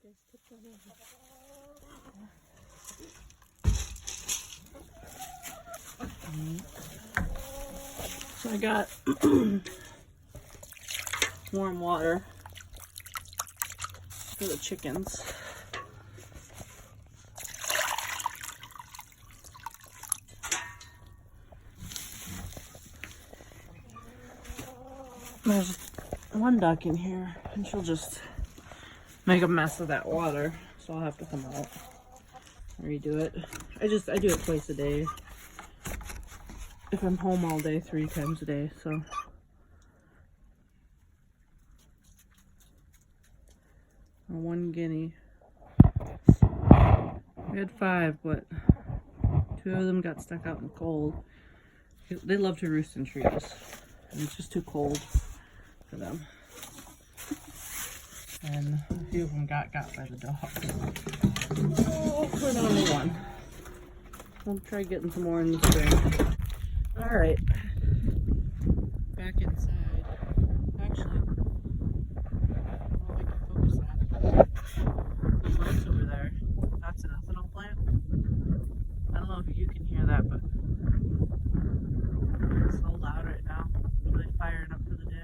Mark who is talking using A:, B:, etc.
A: guys took that over. So I got warm water for the chickens. There's one duck in here, and she'll just make a mess of that water, so I'll have to come out and redo it. I do it twice a day. If I'm home all day, 3 times a day, so. One guinea. We had 5, but 2 of them got stuck out in the cold. They love to roost in trees, and it's just too cold for them. And a few of them got by the dogs. Oh, we're down to 1. We'll try getting some more in the spring. Alright. Back inside. Actually, I don't know if I can focus that. Those lights over there. That's an ethanol plant. I don't know if you can hear that, but it's so loud right now. Really firing up for the day.